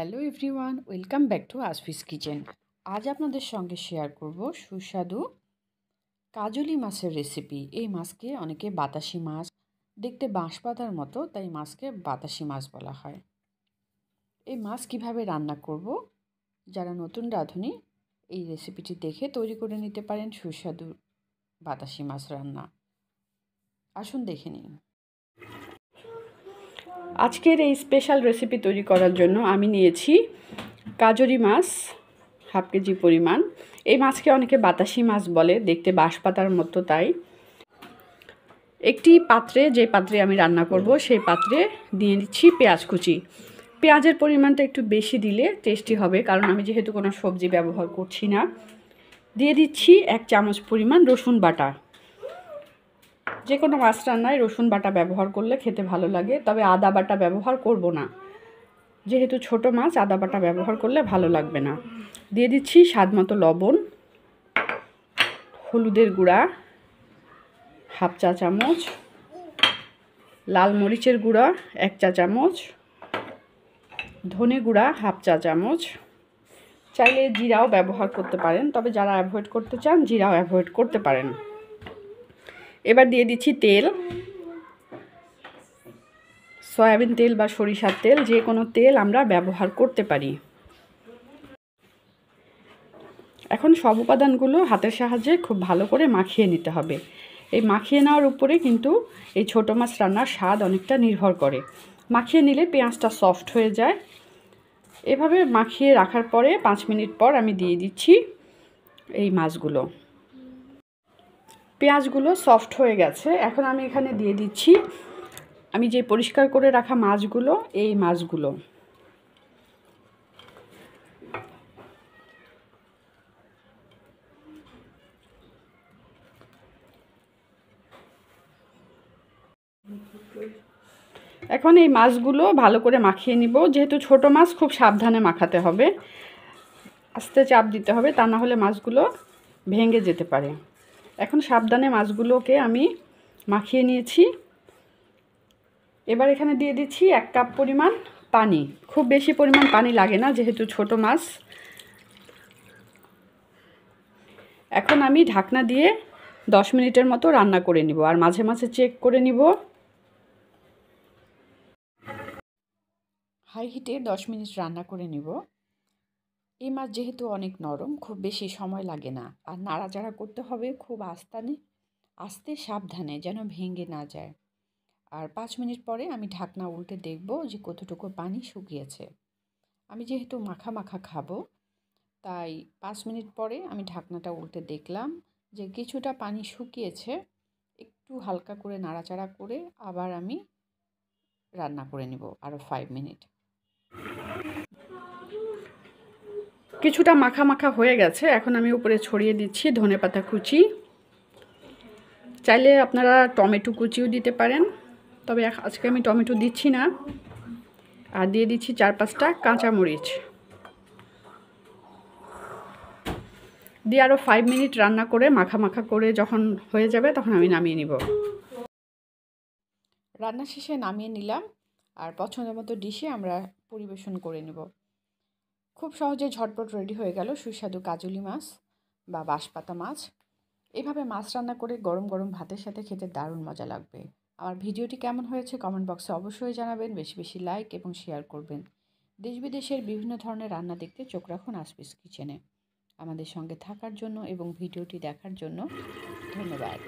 Hello everyone, welcome back to আসফিস kitchen. আজ আপনাদের সঙ্গে শেয়ার করব সুস্বাদু কাজলি মাছের রেসিপি। এই মাছকে অনেকে বাতাসি মাছ, দেখতে বাঁশপাতার মতো, তাই মাছকে বাতাসি মাছ বলা হয়। এই মাছ কিভাবে রান্না করব, যারা নতুন রাঁধুনি এই রেসিপিটি দেখে তৈরি করে নিতে পারেন সুস্বাদু বাতাসি মাছ রান্না। আসুন দেখে নিন। আজকের এই স্পেশাল রেসিপি তৈরি করার জন্য আমি নিয়েছি কাজলি মাছ হাফ কেজি পরিমাণ। এই মাছকে অনেকে বাতাসি মাছ বলে, দেখতে বাঁশপাতার মতো, তাই একটি পাত্রে, যে পাত্রে আমি রান্না করব সেই পাত্রে দিয়ে দিচ্ছি পেঁয়াজ কুচি। পেঁয়াজের পরিমাণটা একটু বেশি দিলে টেস্টি হবে, কারণ আমি যেহেতু কোনো সবজি ব্যবহার করছি না। দিয়ে দিচ্ছি 1 চামচ পরিমাণ রসুন বাটা। যে কোনো মাছ রান্নায় রসুন বাটা ব্যবহার করলে খেতে ভালো লাগে, তবে আদা বাটা ব্যবহার করব না, যেহেতু ছোট মাছ আদা বাটা ব্যবহার করলে ভালো লাগবে না। দিয়ে দিচ্ছি স্বাদ মতো লবণ, হলুদের গুঁড়া হাফ চা চামচ, লাল মরিচের গুঁড়া 1 চা চামচ, ধনে গুঁড়া হাফ চা চামচ। চাইলে জিরাও ব্যবহার করতে পারেন, তবে যারা অ্যাভয়েড করতে চান জিরাও অ্যাভয়েড করতে পারেন। এবার দিয়ে দিচ্ছি তেল, সয়াবিন তেল বা সরিষার তেল, যে কোনো তেল আমরা ব্যবহার করতে পারি। এখন সব উপাদানগুলো হাতের সাহায্যে খুব ভালো করে মাখিয়ে নিতে হবে। এই মাখিয়ে নেওয়ার উপরে কিন্তু এই ছোটো মাছ রান্নার স্বাদ অনেকটা নির্ভর করে। মাখিয়ে নিলে পেঁয়াজটা সফট হয়ে যায়। এভাবে মাখিয়ে রাখার পরে 5 মিনিট পর আমি দিয়ে দিচ্ছি এই মাছগুলো। পেঁয়াজগুলো সফট হয়ে গেছে, এখন আমি এখানে দিয়ে দিচ্ছি আমি যে পরিষ্কার করে রাখা মাছগুলো, এই মাছগুলো। এখন এই মাছগুলো ভালো করে মাখিয়ে নিব। যেহেতু ছোট মাছ, খুব সাবধানে মাখাতে হবে, আস্তে চাপ দিতে হবে, তা না হলে মাছগুলো ভেঙে যেতে পারে। এখন সাবধানে মাছগুলোকে আমি মাখিয়ে নিয়েছি। এবার এখানে দিয়ে দিচ্ছি 1 কাপ পরিমাণ পানি। খুব বেশি পরিমাণ পানি লাগে না, যেহেতু ছোট মাছ। এখন আমি ঢাকনা দিয়ে 10 মিনিটের মতো রান্না করে নিব, আর মাঝে মাঝে চেক করে নিব। হাই হিটে 10 মিনিট রান্না করে নিব। এই মাছ যেহেতু অনেক নরম, খুব বেশি সময় লাগে না, আর নাড়াচাড়া করতে হবে খুব আস্তে সাবধানে, যেন ভেঙে না যায়। আর 5 মিনিট পরে আমি ঢাকনা উল্টে দেখব যে কতটুকু পানি শুকিয়েছে। আমি যেহেতু মাখা মাখা খাবো, তাই 5 মিনিট পরে আমি ঢাকনাটা উল্টে দেখলাম যে কিছুটা পানি শুকিয়েছে। একটু হালকা করে নাড়াচাড়া করে আবার আমি রান্না করে নেব আরও 5 মিনিট। কিছুটা মাখা মাখা হয়ে গেছে, এখন আমি উপরে ছড়িয়ে দিচ্ছি ধনেপাতা কুচি। চাইলে আপনারা টমেটো কুচিও দিতে পারেন, তবে আজকে আমি টমেটো দিচ্ছি না। আর দিয়ে দিচ্ছি 4-5টা কাঁচামরিচ। দিয়ে আরও 5 মিনিট রান্না করে মাখা মাখা করে যখন হয়ে যাবে, তখন আমি নামিয়ে নিব। রান্না শেষে নামিয়ে নিলাম, আর পছন্দ মতো ডিশে আমরা পরিবেশন করে নেব। খুব সহজে ঝটপট রেডি হয়ে গেল সুস্বাদু কাজলি মাছ বা বাঁশপাতা মাছ। এভাবে মাছ রান্না করে গরম গরম ভাতের সাথে খেতে দারুণ মজা লাগবে। আমার ভিডিওটি কেমন হয়েছে কমেন্ট বক্সে অবশ্যই জানাবেন। বেশি বেশি লাইক এবং শেয়ার করবেন। দেশ বিদেশের বিভিন্ন ধরনের রান্না দেখতে চোখ রাখুন আসফিস কিচেনে। আমাদের সঙ্গে থাকার জন্য এবং ভিডিওটি দেখার জন্য ধন্যবাদ।